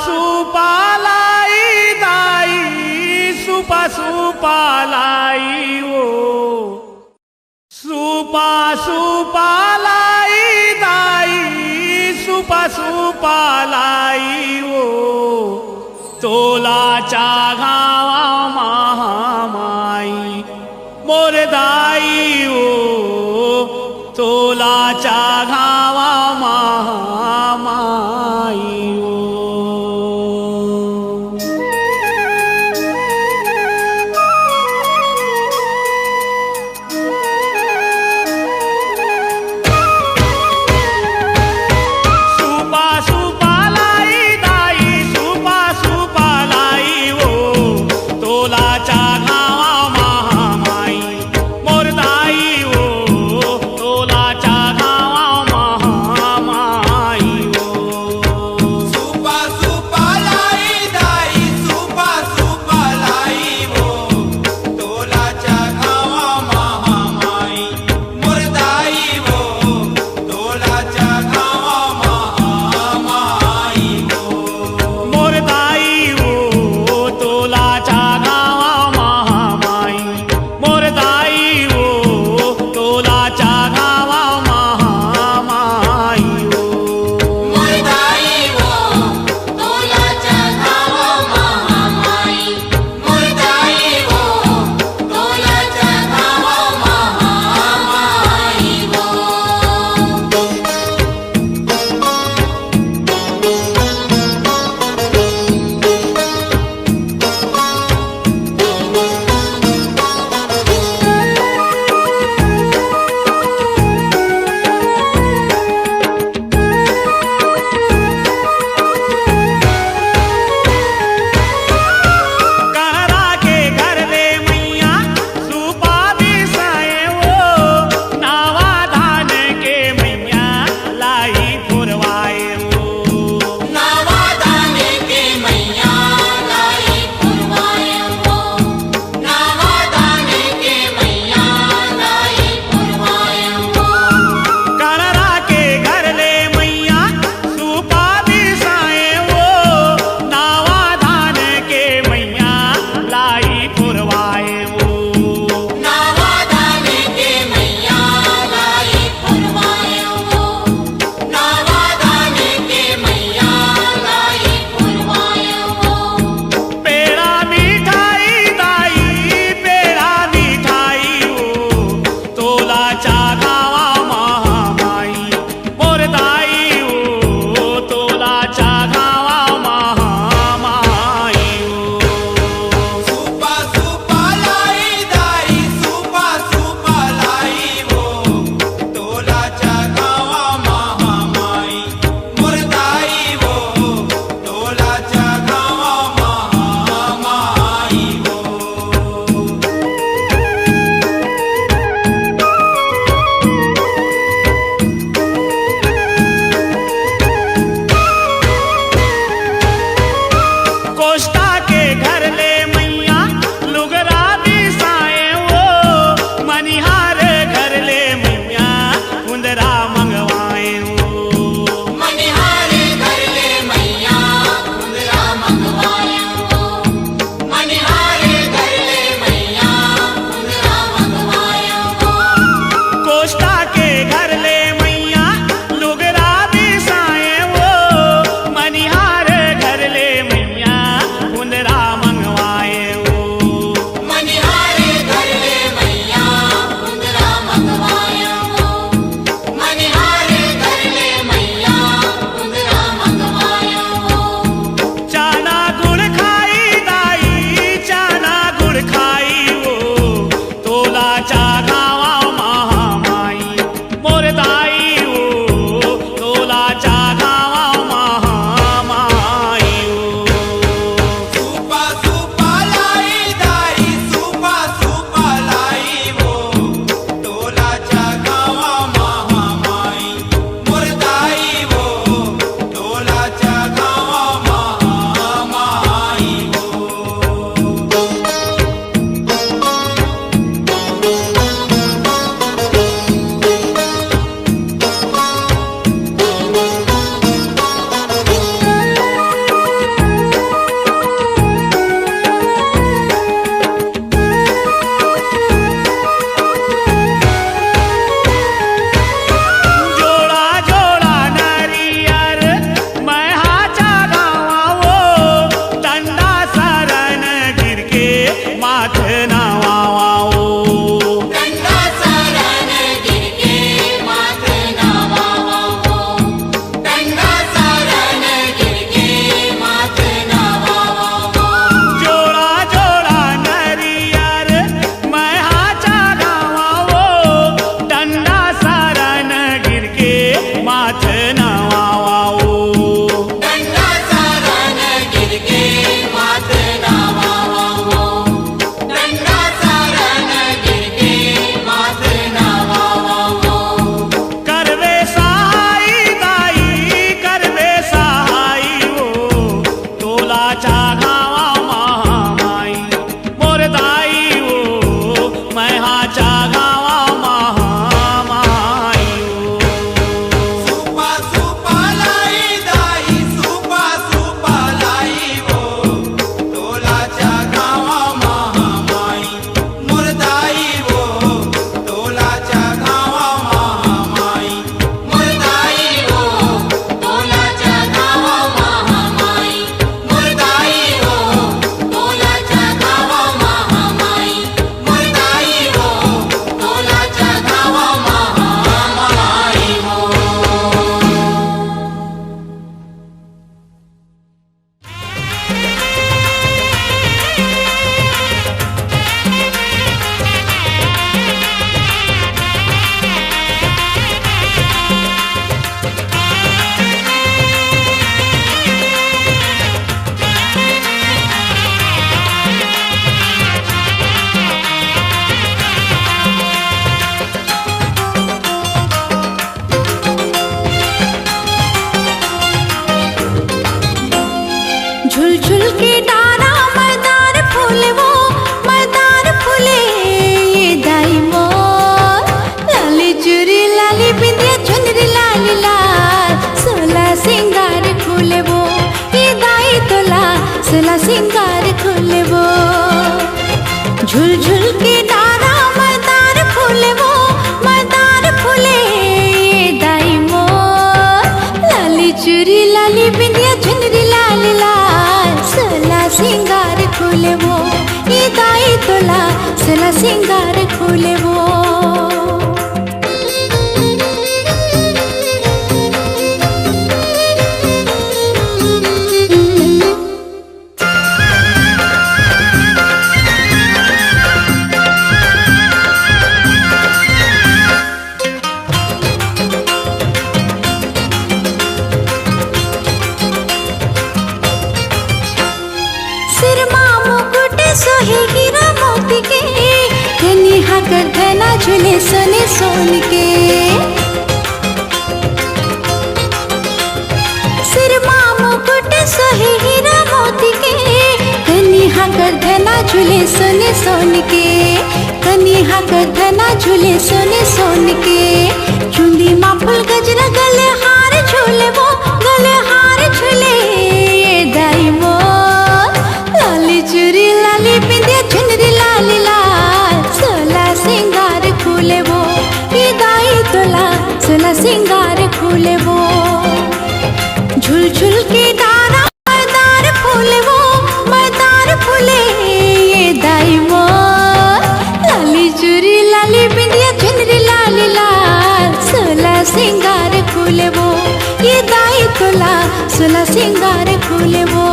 सुपालाई दाई सुपालाई ओ सुपालाई दाई सुपालाई ओ तोलाच्या गावा महामाई मोर दाई ओ तोलाच्या गावा महामाई ओ सुपा लाली चूड़ी लाली बिंदिया चुनरी लाल लाल सोला सिंगार खोले वो ये दाई तोला सोला सिंगार खोले वो सोहे हीरा मोती के कन्या गर्दना झूले सोने सोन के सिर मुकुट सोहे हीरा मोती के कन्या गर्दना झूले सोने सोन के कन्या गर्दना झूले सोने सोन के चुंदी माँ फूल गजरा गले हार झूले वो गले हार झूले दाई वो लाली चूड़ी लाली बिंदिया चुनरी लाल लाल सोला सिंगार खोले वो ये दाई तोला सोला सिंगार खोले वो झुल झुल के डारा मरदार फूले वो मरदार फूले ये दाई वो लाली चूड़ी लाली बिंदिया चुनरी लाल लाल सोला सिंगार खोले वो ये दाई तोला सोला सिंगार खोले वो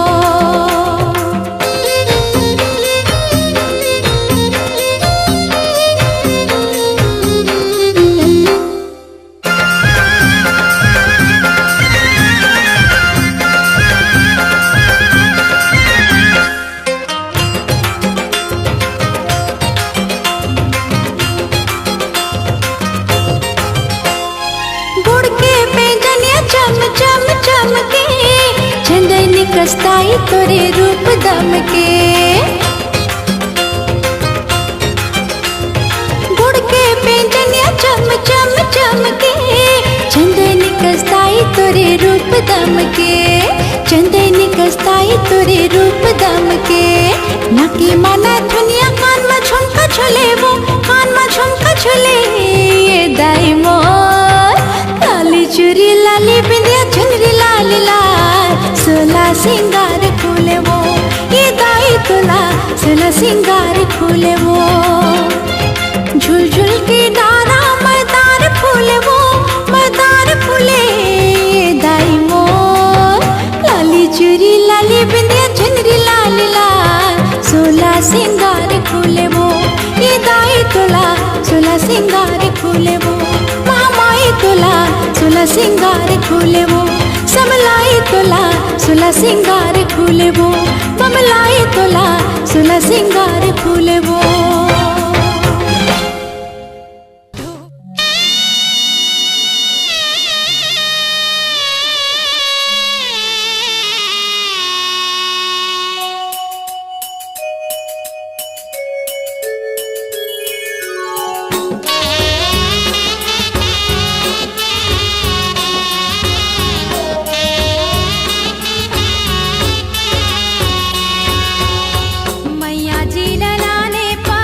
कस्ताई तोरे रूप दम के गुड़ के पेंजनिया चम चम चम के चंदनी कस्ताई तोरे रूप दम के चंदनी कस्ताई तोरे रूप दम के नकी माना दुनिया कान में झुमका झुले वो कान में झुमका झुले ये दाई मोर लाली चूड़ी लाली बिंदिया चुनरी लाल लाल सोला सिंगार खोले वो ये दाई तोला सोला सिंगार खोले वो झुल झुल के डारा मरदार फूले वो मरदार फूले ये दाई मोर लाली चूड़ी लाली बिंदिया चुनरी लाल लाल सोला सिंगार खोले वो ये दाई तोला सोला सिंगार खोले वो मामाई तोला सोला सिंगार खोले वो समलाई तोला सोला सिंगार खोले वो बमलाई तोला सोला सिंगार खोले वो मैया जी ललाने पा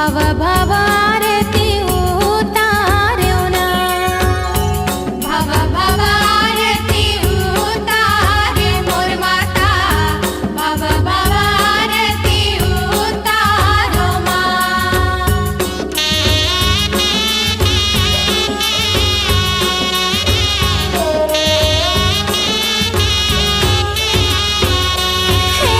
भव भव आरती उतार्यो ना, भव भव आरती उतारे मोर माता, भव भव आरती उतारो माँ। हे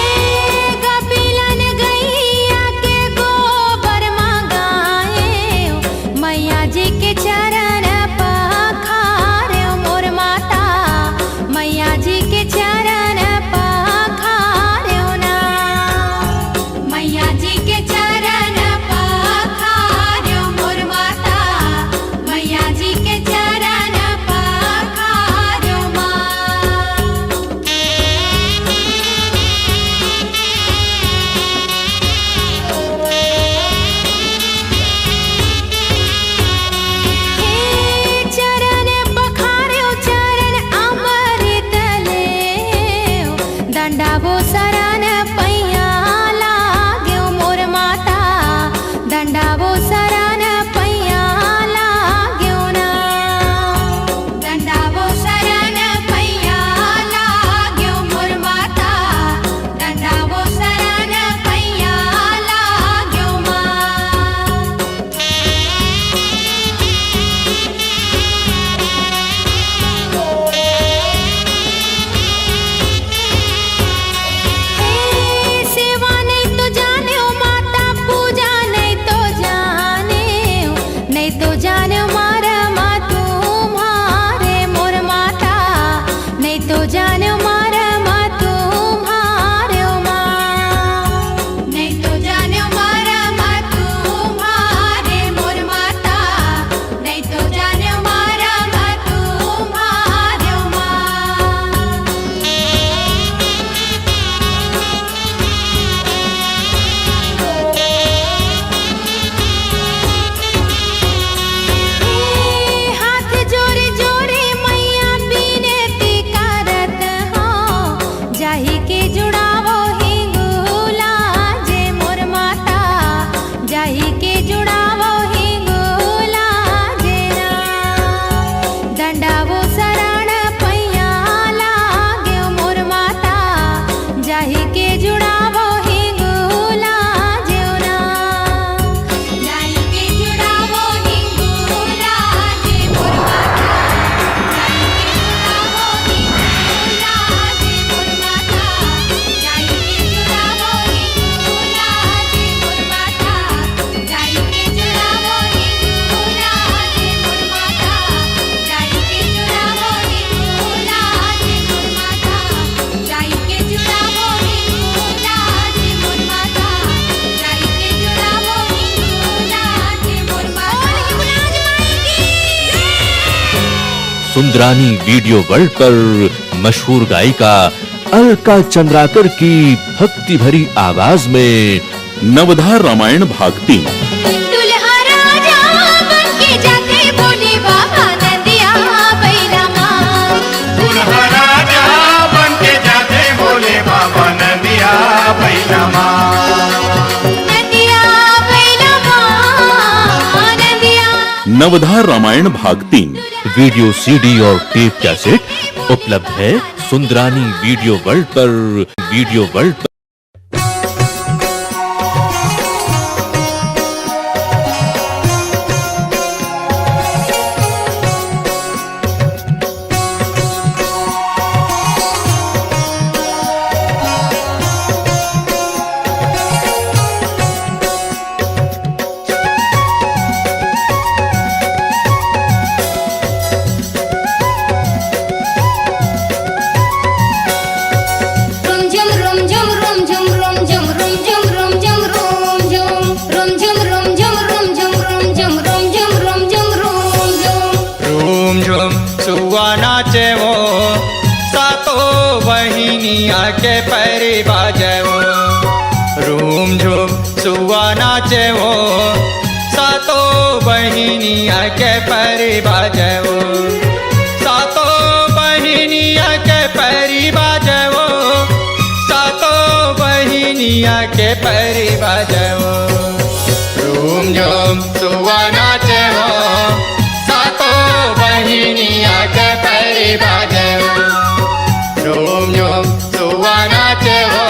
कपिलन गैया के गोबर मंगाए, मैया जी के चरण पखारे मोर माता, मैया जी के चरण पखारे ना, मैया जी के चरण पखारे मोर माता, मैया जी के चरण पखारे माँ। हे चरण पखार्यो चरण अमृत लेव, दंडावो शरण पैया लाग्यो मोर माता, दंडावो शरण पैया लाग्यो ना, दंडावो शरण पैया लाग्यो मोर माता, दंडावो शरण पैया लाग्यो माँ। हे सेवा नहीं तो जाने हो माता, पूजा नहीं तो जाने हो, नहीं तो जाने हो मरमा तुम्हारे मोर माता, नहीं तो जाने हो मरमा तुम्हारे हो माँ, नहीं तो जाने हो मरमा तुम्हारे मोर माता, नहीं तो जाने हो मरमा तुम्हारे हो माँ। हाथ जोड़े जोड़े मैया बिनती करत हो, जाहि के जुड़ावो हिंगुला जे मोर माता, जाहि के जुड़ावो हिंगुला जे ना, दंडावो शरण पैया लाग्यो मोर माता, जाहि के जुड़ावो हिंगुला जे ना, जाहि के जुड़ावो हिंगुला जे मोर माता, जाहि के जुड़ावो हिंगुला जे मोर माता, जाहि के जुड़ावो हिंगुला जे मोर माता, जाहि के जुड़ावो हिंगुला जे मोर माता, जाहि के जुड़ावो हिंगुला जे मोर माता, जाहि के जुड़ावो हिंगुला जे मोर माता, जाहि के जुड़ावो हिंगुला जे मोर माता। सुंदरानी वीडियो वर्ल्ड पर मशहूर गायिका अलका चंद्राकर की भक्ति भरी आवाज में नवधार रामायण भाग 3। दुल्हा राजा बनके जाते बोले बाबा नंदिया बैला माँ, दुल्हा राजा बनके जाते बोले बाबा नदिया बैला माँ। नंदिया बैला माँ, नंदिया। नवधार रामायण भाग 3 वीडियो सीडी और टेप कैसेट उपलब्ध है सुंदरानी वीडियो वर्ल्ड पर। के पैरी बाजवो रूम झूम सुआ नाचवो सातो बहिनिया के पैरी बाजवो सातो बहिनिया के पैरी बाजवो सातो बहिनिया के पैरी बाजवो रूम झूम सुआ नाचे हो, सातों बहिनिया के पैरी बाजे हो। झूम झूम सुआ नाचे हो,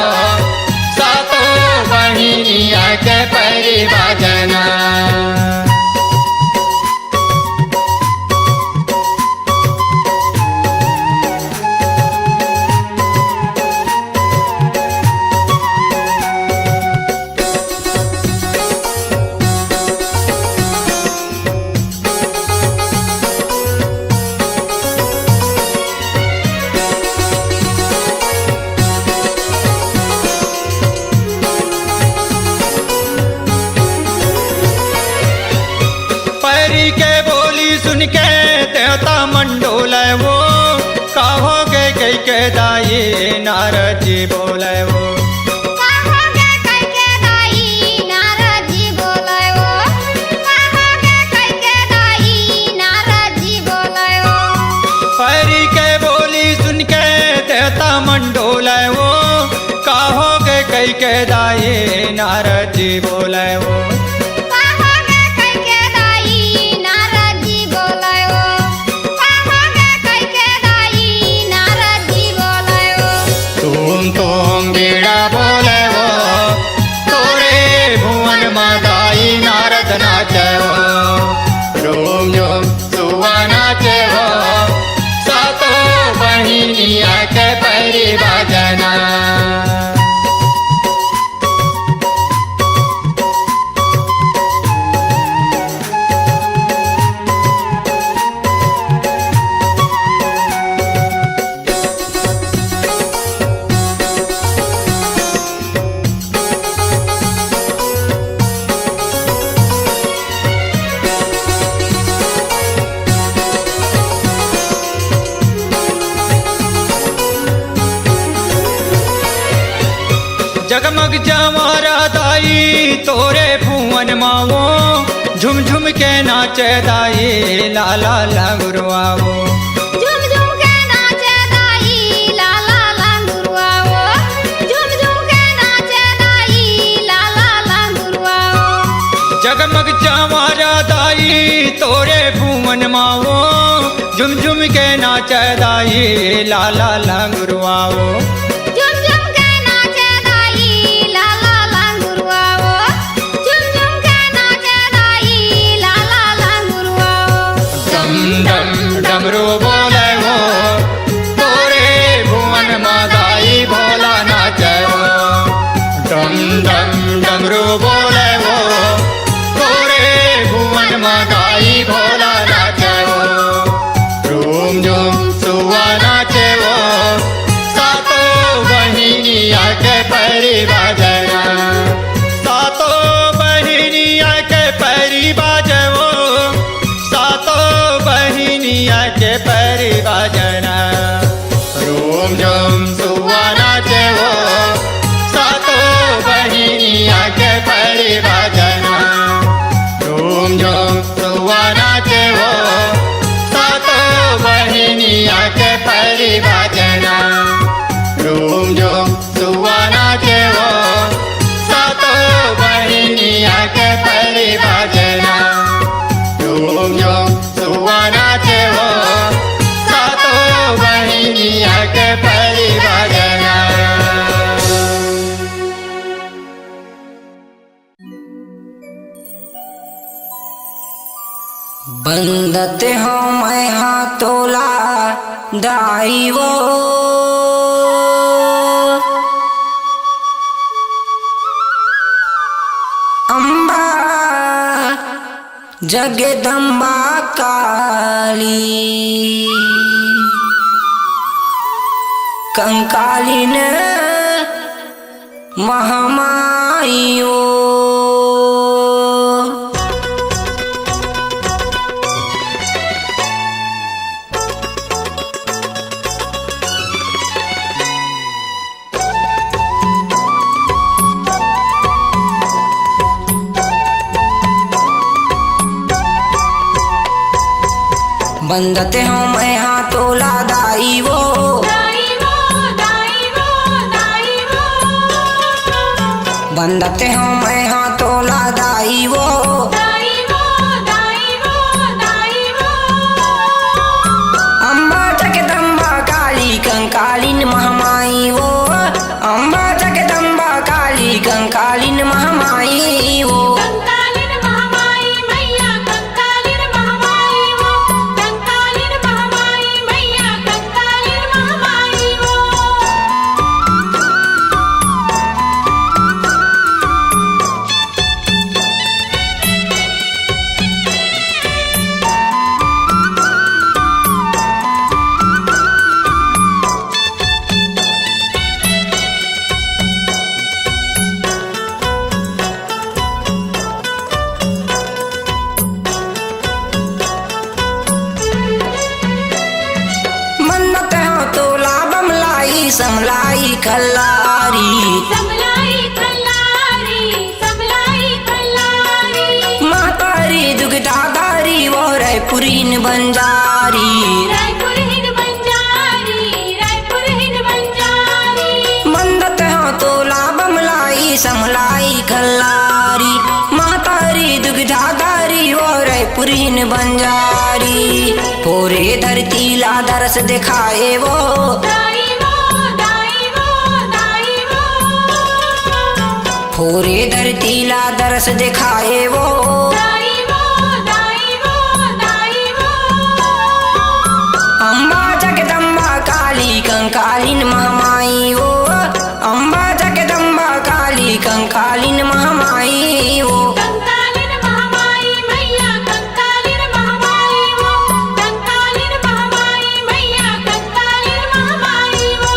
सातों बहिनिया के पैरी बाजना। पैरी के बोली सुन के देवता मंडोल वो, कहोगे कई के दाई नारद जी बोले वो। कहोगे कई के दाई नारद जी बोले वो, कहोगे कई के दाई नारद जी बोले वो। पैरी के बोली सुन के देवता मंडोल वो, कहोगे कई के दाई नारद जी बोले वो। तुम बीड़ा बोले हो, तोरे भुवन मादाई नारद नाचे हो। झूम झूम सुआ नाचे हो, सातों बहिनिया के पैरी बाजना। जगमग जमारा दाई तोरे भुवन मावो, झुम झुम के नाचे दाई लाला लंगुरवावो। झुम झुम के नाचे दाई लाला लंगुरवावो, झुम झुम के नाचे दाई लाला लंगुरवावो। जगमग जमारा दाई तोरे भुवन मावो, झुम झुम के नाचे दाई लाला लंगुरवावो। डमरू बोले हो, तोरे भुवन मादाई भोला नाचे हो। डम डम डमरू बोले हो, तोरे भुवन मादाई भोला नाचे हो। झूम झूम सुआ नाचे हो, सातों बहिनिया के पैरी बाजना। सातों बहिनिया के पैरी बाजे हो, के पैरी बाजना। झूम झूम सुआ नाचे हो, सातों बहिनिया के पैरी बाजना। झूम झूम सुआ नाचे हो, सातों बहिनिया के पैरी बाजना। झूम झूम सुआ नाचे हो, सातों बहिनिया के पैरी बाजना। झूम झूम सुआ नाचे हो, सातों बहिनिया के पैरी बाजना। बंदते हो मैं हाथोला दाई वो, अम्बा जगदम्बा काली, कंकालिन महामाइयो। बंदते हो मैं हाथोला दाई वो, बंदते हो मैं हाथोला दाई वो, बंजारी रायपुर हिन बंजारी रायपुर हिन बंजारी मंदत हो तोला बमलाई समलाई खल्लारी मातारी दुग्धाधारी वो रायपुर हिन बंजारी पूरे धरती ला दरस दिखाए वो दाई वो दाई वो दाई वो पूरे धरती ला दरस दिखाए वो दाई वो दाई वो दाई वो अम्बा जगदम्बा काली कंकालिन महामाई वो अम्बा जगदम्बा काली कंकालिन महामाई वो कंकालिन महामाई मैया कंकालिन महामाई वो कंकालिन महामाई मैया कंकालिन महामाई वो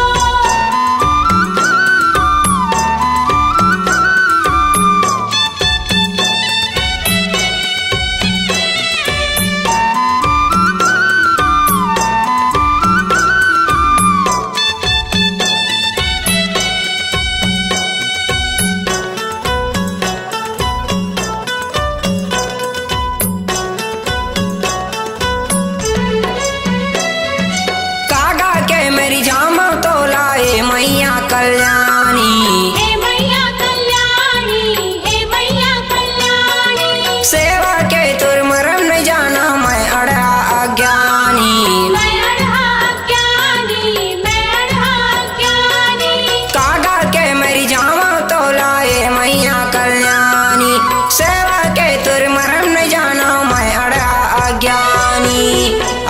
कागा के मेरी जामा तो लाए मैया कल्याणी हे मैया कल्याणी हे मैया कल्याणी सेवा के तुर मरम न जाना मैं अड़ा अज्ञानी मैं अढ़ा ज्ञानी मैं अढ़ा ज्ञानी कागा के मेरी जामा तो लाए मैया कल्याणी सेवा के तुर मरम न जाना मैं अड़ा अज्ञानी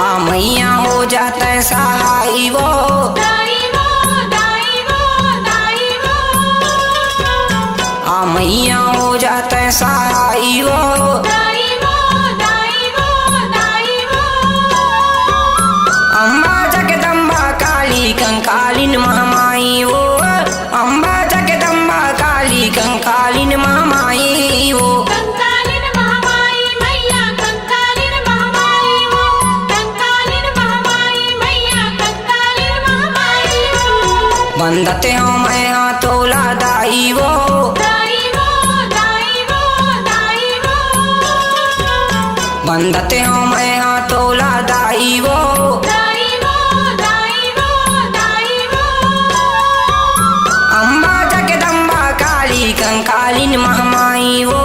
आ मैया हो जाता है सहाई वो दाई वो दाई वो दाई वो आ मैया हो जाता है सहाई वो दाई वो दाई वो दाई वो अम्बा जगदम्बा काली कंकालिन महामाई वो अम्बा जगदम्बा काली कंकालिन महामाई वो कंकालिन महामाई मैया कंकालिन महामाई वो कंकालिन महामाई मैया कंकालिन महामाई वो बंदते हो मैं हाँ तोला दाई वो दाई वो दाई वो दाई वो बंदते हो मैं हाँ तोला दाई वो दाई वो दाई वो दाई वो अम्बा जगदम्बा काली कंकालिन महामाई वो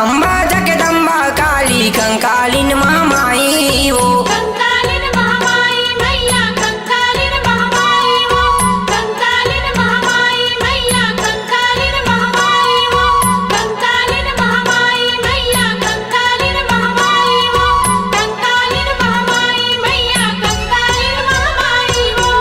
अम्बा जगदम्बा काली कंकालिन महामाई वो कंकालिन महामाई मैया कंकालिन महामाई वो कंकालिन महामाई मैया कंकालिन महामाई वो कंकालिन महामाई मैया कंकालिन महामाई वो कंकालिन महामाई मैया कंकालिन महामाई वो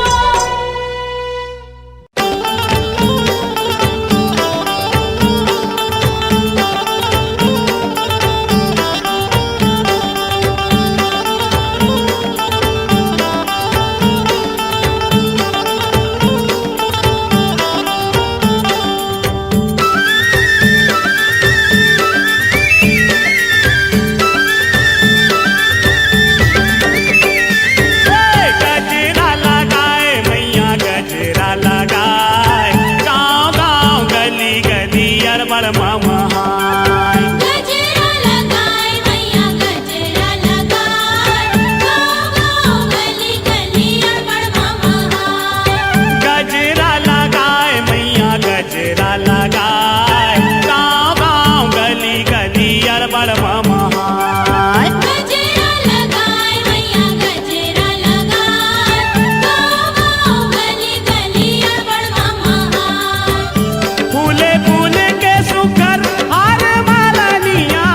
गजरा लगाए मैया गजरा लगाए गाँव गाँव गली गली अरबड़ महाय गजरा लगाए मैया गजरा लगाए गाँव गाँव गली गली अरबड़ महाय गजरा लगाए मैया गजरा लगाए गाँव गाँव गली गली अरबड़ महाय गजरा लगाए मैया गजरा लगाए गाँव गाँव गली गली अरबड़ महाय फूले फूले के सुकर हार मालनिया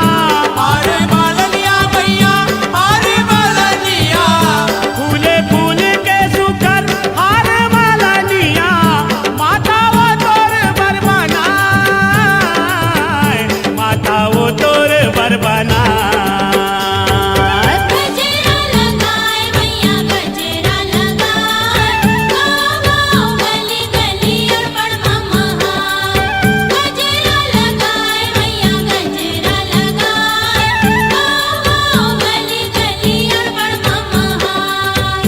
फूले फूले के सुकर हार मालनिया माथा वो तोर बर बनाए माथा वो तोर बर बनाए गजरा लगाए मैया गजरा लगाए गाँव गाँव गली गली अरबड़ महाय गजरा लगाए मैया गजरा लगाए गाँव गाँव गली गली अरबड़ महाय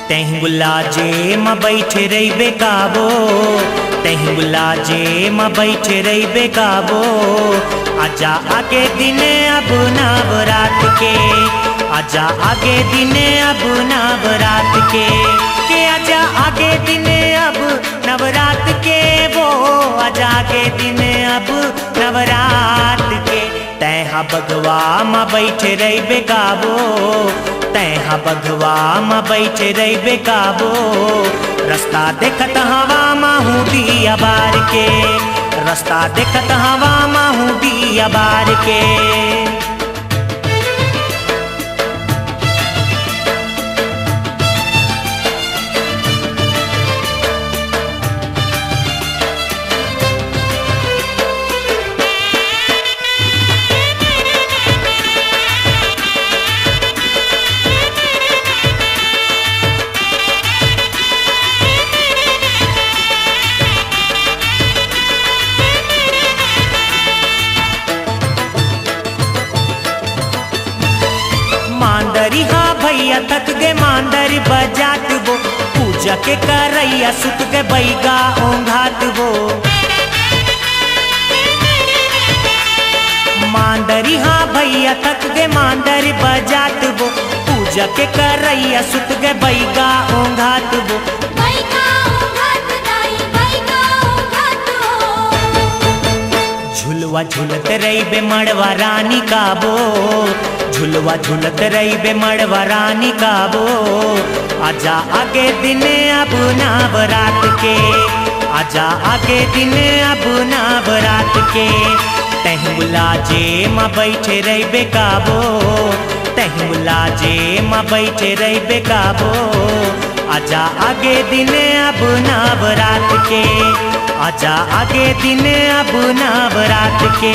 तेहुला जे म बैठे रही बेकाबो, तेहुला जे म बैठे रही बेकाबो। आजा आगे दिन अब नवरात के, आजा आगे दिन अब नवरात के आजा आगे दिन अब नवरात के वो, आजा आगे दिन अब नवरात के। तैहा बगवा म बैठे रही बेकाबो, तैहा बगवा म बैठे रही बेकाबो। रास्ता देखत हवा माहू दिया बार के, रास्ता देखत हवा माहू दिया बार के। हाँ भैया थक गे मांदर बजात वो, पूजा के करैया सुत के बैगा ओंघात वो। मांदरी हाँ भैया थक गे मांदर बजात वो, पूजा के करैया सुत के बैगा ओंघात वो। झुलवा झुलत रही बे मड़वा रानी काबो, झुलवा झुलत रही बे मड़वा रानी काबो। आजा आगे दिन अब नवरात के, आजा आगे दिन अब नवरात के। तेहुला जे म बैठे रही बेकाबो, तेहुला जे म बैठे रही बेकाबो। आजा आगे दिन अब नवरात के, आजा आगे दिन अब नवरात के।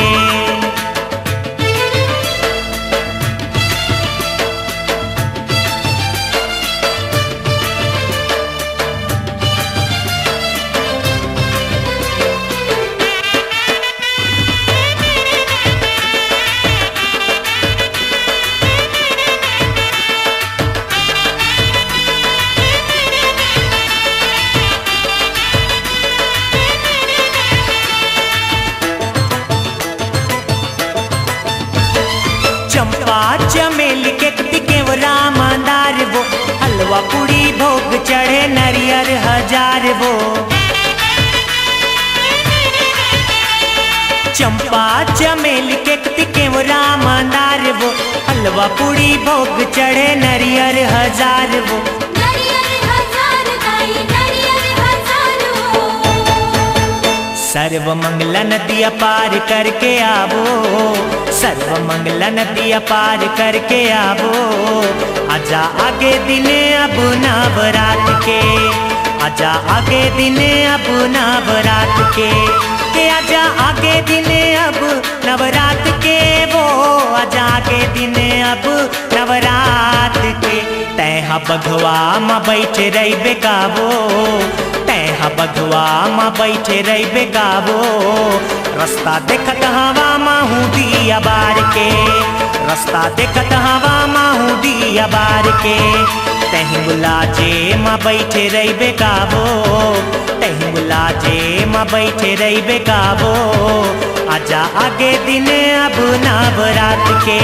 चमेली के केवरा मंदार वो, हलवा पूड़ी भोग चढ़े नरियर हजार वो। चंपा चमेली के केवरा मंदार वो, हलवा पूड़ी भोग चढ़े नरियर हजार वो। सर्व मंगला नदिया पार करके आवो, सर्व मंगला नदिया पार करके आवो। आजा आगे दिन अब नवरात के, आजा आगे दिन अब नवरात के आजा आगे दिन अब नवरात के वो, आजा आगे दिन अब नवरात के। तैहा बघवा म बैठे रही बेकाबो, तैहा बघवा म बैठे रही बेकाबो। रास्ता देखत हवा माहू दिया बार के, रास्ता देखत हवा माहू दिया बार के। तेहुला जे म बैठे रही बेकाबो, तेहुला जे म बैठे रही बेकाबो। आजा आगे दिन अब नवरात के,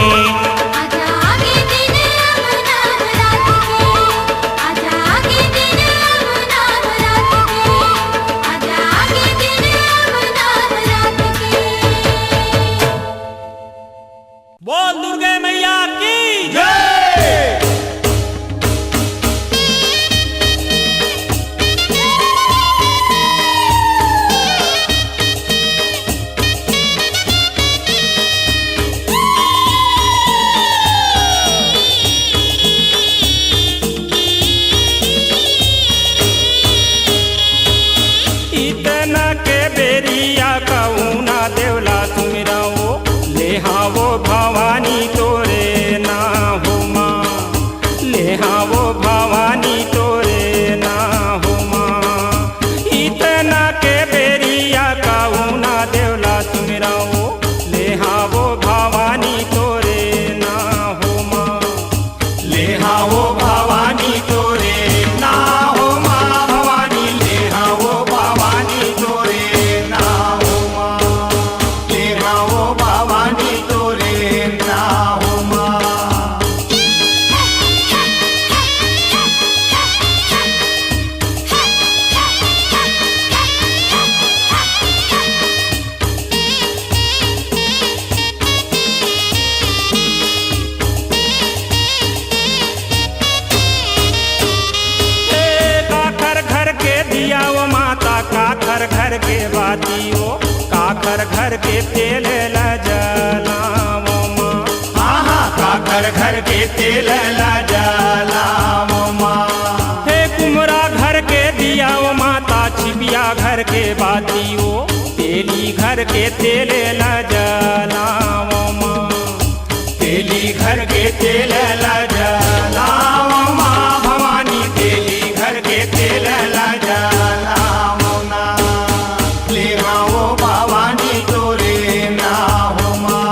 बोल दुर्गे मैया की जय। इतना के बेरिया कहूँ ना देवला सुमिराओ, ले हाँ वो भवानी हो भवानी तोरे ना हो माँ। काखर घर के दिया वो माता, काखर घर के बाती वो, काखर घर के तेल ल जलावो माँ। आहा काकर घर के तेल ला जलावो माँ। हे कुमरा घर के दिया वो माता, छिपिया घर के बाती वो, तेली घर के तेल ल जलावो माँ। तेली घर के तेल ला जलावो माँ भवानी, तेली घर के तेल ला जलावो ना। ले आओ भवानी तोरे ना हो माँ।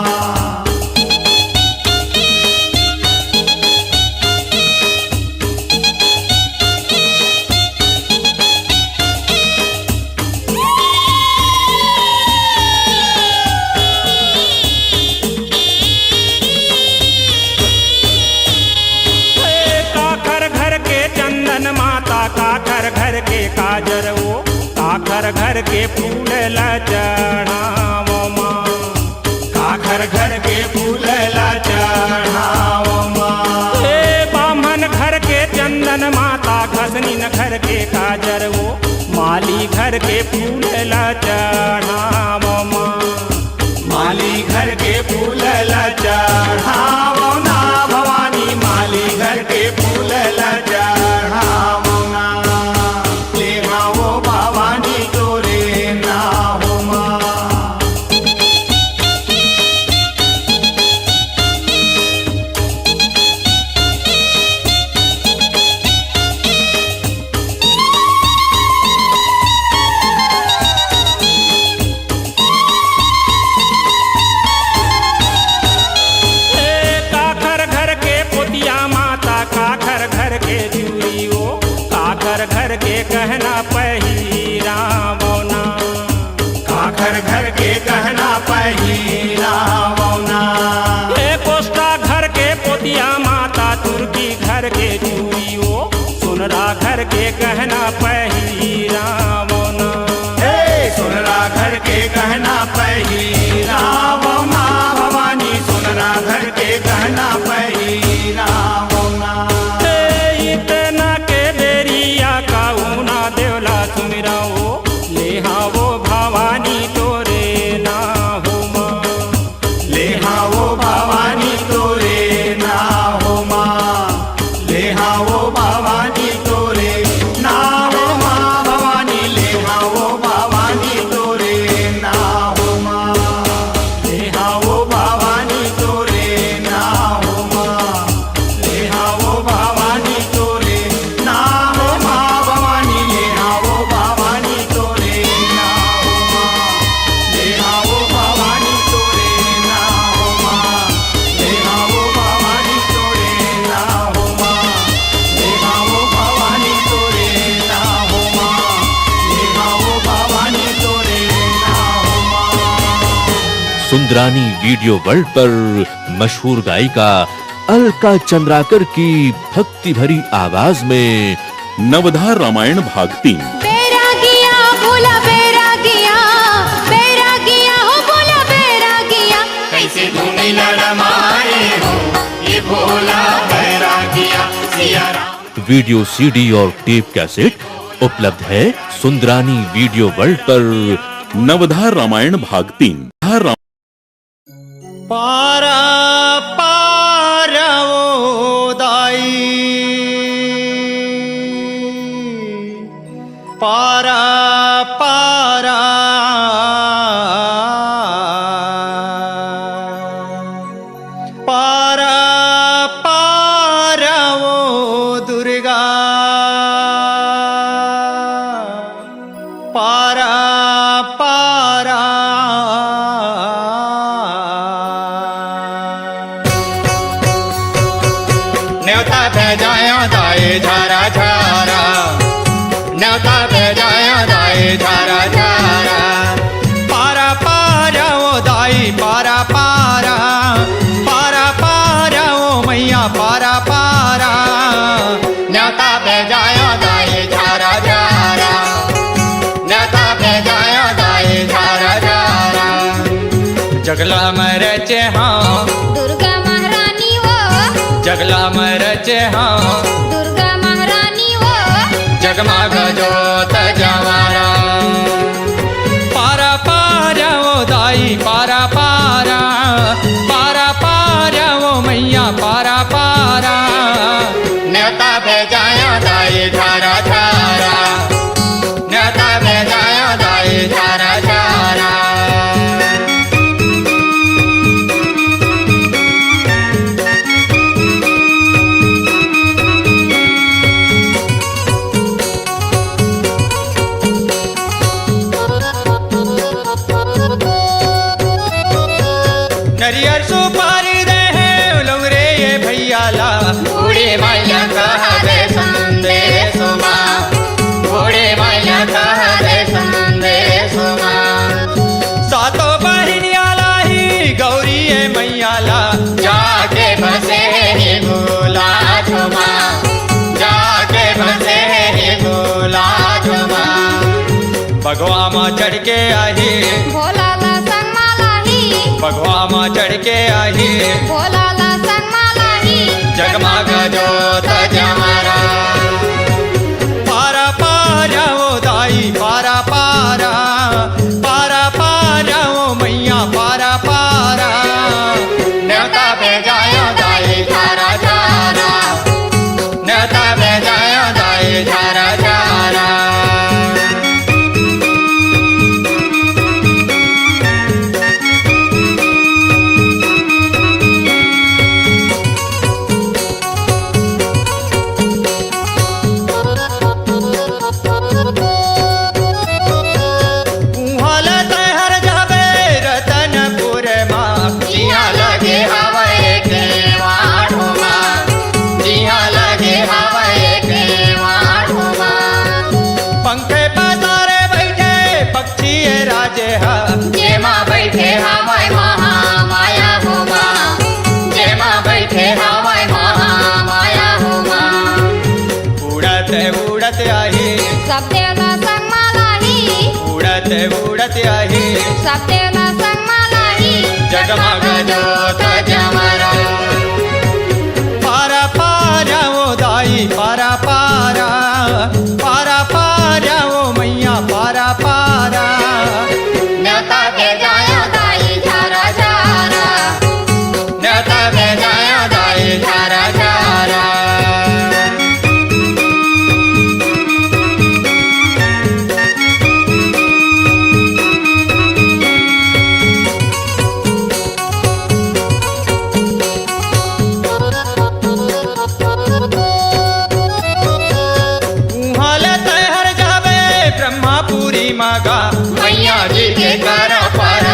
काखर घर के चंदन माता, काखर घर के काजर वो, काखर घर के फूल ल चढ़ावो माँ। काकर घर के फूल ला चढ़ावो माँ। हे बामन घर के चंदन माता, घसनीन घर के काजर वो, माली घर के फूल ल चढ़ावो माँ। माली घर के फूल ला चढ़ावो ना भवानी, माली घर के फूल ला चढ़ावो ना। ले आओ भवानी तोरे ना हो माँ। हे काखर घर के पोतिया माता, काखर घर के चूड़ी वो, काखर घर के गहना पहिरावो ना। काकर घर के गहना पहिरावो ना। हे कोष्टा घर के पोतिया माता, तुर्की घर के चूड़ी वो, सुनरा घर के गहना पहिरावो ना। हे सुनरा घर के गहना पहिरावो माँ भवानी, सुनरा घर के गहना पहिरावो ना। हे इतना के बेरिया काऊना देवला तुमिरा वो, ले हाँ वो भवानी तोरे ना हो माँ। ले आओ भवानी तोरे ना हो माँ। ले आओ भवानी तोरे ना हो माँ भवानी, ले आओ भवानी तोरे ना हो माँ। ले आओ भवानी तोरे ना हो माँ। ले आओ भवानी तोरे ना हो माँ भवानी, ले आओ भवानी तोरे ना हो माँ। ले आओ भवानी तोरे ना हो माँ। ले आओ भवानी तोरे ना हो माँ। ले आओ भवानी तोरे ना हो माँ। ले आओ भवानी तोरे ना हो माँ। सुंदरानी वीडियो वर्ल्ड पर मशहूर गायिका अलका चंद्राकर की भक्ति भरी आवाज में नवधार रामायण भाग 3। बैरागिया बोला बैरागिया, बैरागिया हो बोला बैरागिया। कैसे धूनी लड़माए हो ये भोला बैरागिया सिया राम। वीडियो सीडी और टेप कैसेट उपलब्ध है सुंदरानी वीडियो वर्ल्ड पर नवधार रामायण भाग 3। पारा पारवो दाई, पारा पारा पारा पारवो दुर्गा, पारा पारा न्योता भेजाया दाए झारा झारा, न्योता भेजाया दाए झारा झारा। पारा पारा वो दाई जगला में रचे हाँ दुर्गा महारानी वो जगला में रचे हाँ दुर्गा महारानी वो जगमग जोत जवारा पारा पारा वो दाई पारा पारा पारा पारा वो मैया पारा पारा न्योता भेजाया दाई झारा झारा न्योता भेजाया दाई झारा झारा नरियर सुपारी दे है लोग रे ये भैया ला बूढ़े मैया कहा दे संदेश माँ बूढ़े मैया कहा दे संदेश माँ सातों बहनिया लाई गौरी ये मैया ला जाके बसे ही गोला झुमा जाके बसे ही गोला झुमा भगवा माँ चढ़ के आई भोला ला संग मालाही भगवा माँ चढ़ के आई भोला ला संग मालाही जगमग जोत जमारा पारा पारा वो दाई पारा पारा पारा पारा वो मैया पारा पारा न्योता भेजाया दाई झारा झारा न्योता भेजाया दाई झारा झारा जेमा बैठे हवाई महामाया हुमा जेमा बैठे हवाई महामाया हुमा उड़त उड़त आई सब देवता संग मालाही उड़त उड़त आई सब देवता संग मालाही जगमग जोत जमरा पारा पारा वो दाई पारा पारा पारा पारा वो मैया पारा पारा न्योता भेजाया दाई झारा झारा न्योता भेजाया दाई झारा झारा ब्रह्मापुरी मगा मैया जी के कर पर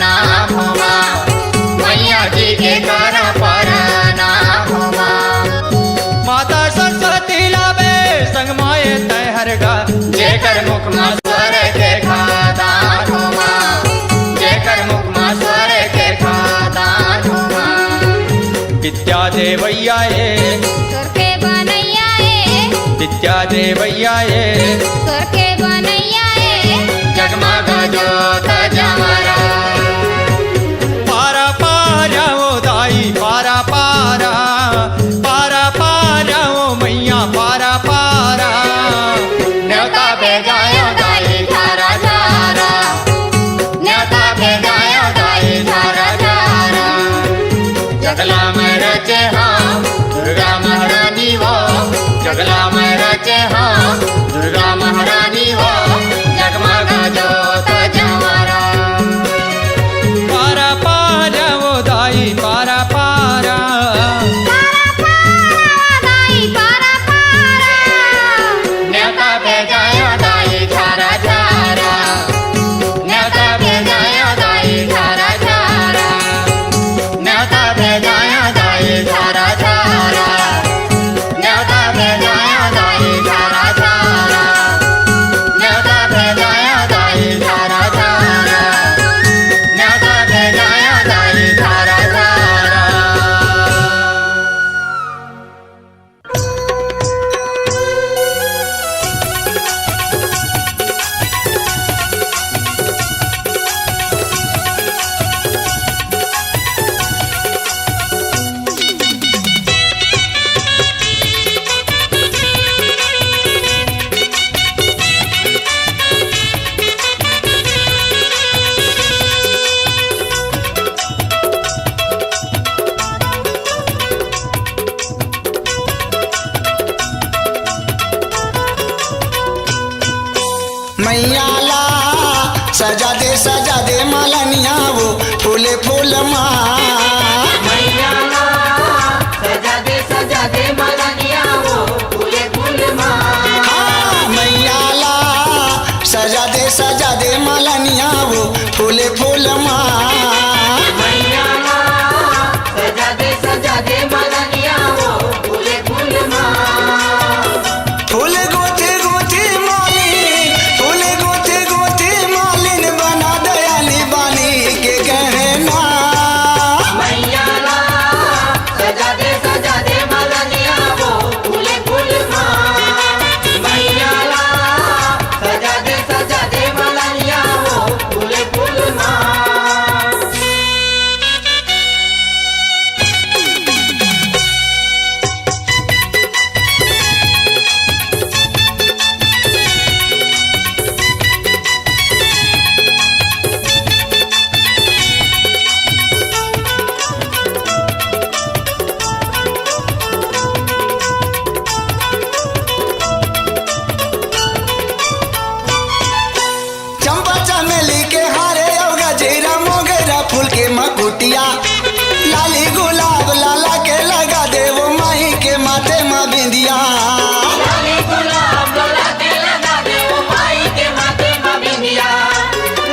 नाम हुआ मैया जी के कर पर नाम हुआ माता सरस्वती लावे संग माए तहर गा जेकर मुख में स्वर के खादान हुआ जेकर मुख में स्वर के खादान हुआ विद्या देवैया स्वर के बनैया विद्या देवैया स्वर के बनैया जगमग जोत जमरा पारा पारा वो दाई पारा पारा पारा पारा वो मैया पारा पारा न्योता भेजाया दाई झारा झारा न्योता भेजाया दाई झारा झारा जगला में रचे हाँ दुर्गा महारानी वो जगला में रचे हाँ दुर्गा महारानी वो जगमग जोत जमरा फूल माँ मैया ला सजा दे मलनिया वो फूले फूल माँ हाँ मैया ला सजा दे मालनिया वो फूले फूल माँ मैया ला सजा दे मलनिया वो फूले फूल माँ फूल गोथे गोथे मालिन फूल गोथे गोथे मालिन बना दयाली बानी के गहना मैया ला सजा दे मलनिया वो फूले फूल माँ मैया ला सजा दे मलनिया वो फूले फूल माँ चंपा चमेली के हारे और गजेरा मोगरा फूल के मकुटिया लाली गुलाब लाला के लगा दे वो माही के माथे माँ बिंदिया लाली गुलाब लला के लगा दे वो माई के माथे माँ बिंदिया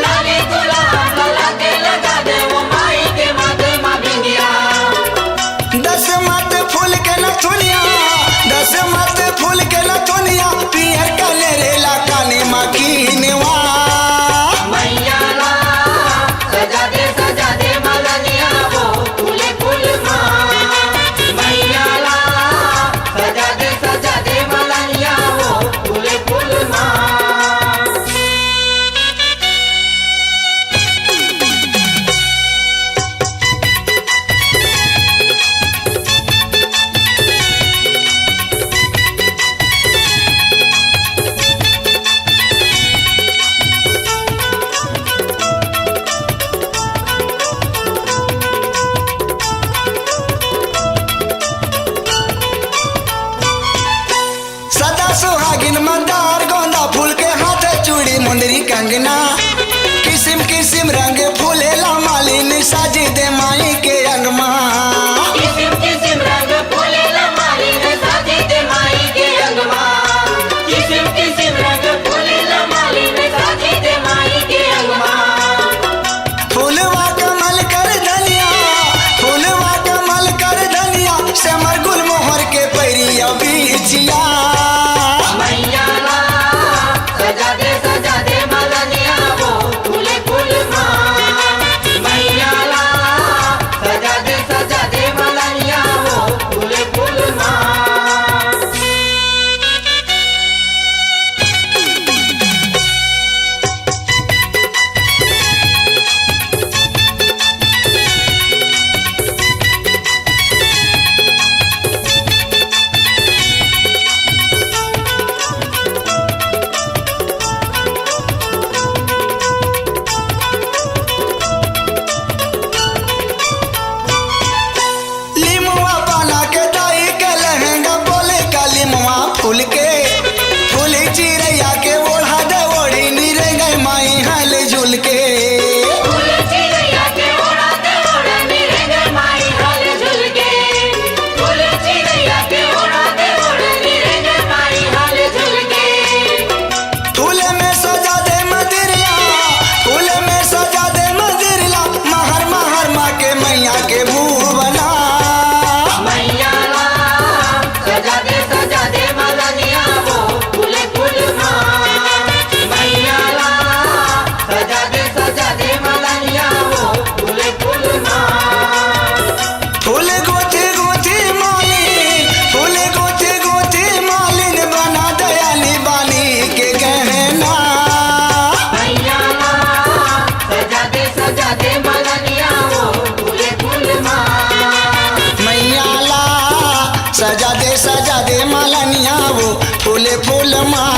लाली गुलाब लला के लगा दे वो माई के माथे माँ बिंदिया 10 मत फूल के नथुनिया 10 मत फूल के नथुनिया पियर कलरे ला काने माँ की निवा मैया ला सजा दे मलनिया वो फूले फूल माँ मैया ला सजा दे मलनिया वो फूले फूल माँ सदा सुहागिन मंदार गोंदा फूल के हाथ चूड़ी मुंदरी कंगना किस्म किस्म रंग फूले ला मालिन साजी दे माई के अंगमा किसिम किसिम रंग फूले ला मालिन साजी दे माई के अंगमा किसिम किसिम रंग फूले ला मालिन साजी दे माई के अंगमा फूलवा कमल कर धनिया फूलवा कमल कर धनिया सेमर गुल मोहर के पैरिया बीचिया मैया ला सजा दे मलनिया वो फूले फूल माँ मैया ला सजा दे मलनिया वो फूले फूल माँ लिमुआ पाना के दाई के लहंगा बोले का लिमुआ फूल के फूली चिड़ैया के ओढ़ा दे ओढ़ी नीरे गई माई हल झुल के फूल चिड़ैया के ओढ़ा दे ओढ़ा नीरे गई माई हाल झुल के फूल चिड़ैया के ओढ़ा दे ओढ़ा नीरे गई माई हाल झुल के फूल में सजा दे मदिरिया फूल में सजा दे मदिरिया महर महर माँ के मैया के भूवना मैया ला सजा दे मलनिया वो फूले फूल माँ मैया ला सजा दे मलनिया वो फूले फूल माँ फूल गोथे गोथे मालिन फूल गोथे गोथे मालिन बना दयाली बानी के गहना मैया ला सजा दे मलनिया वो फूले फूल माँ मैया ला सजा दे मालनिया वो फूले फूल माँ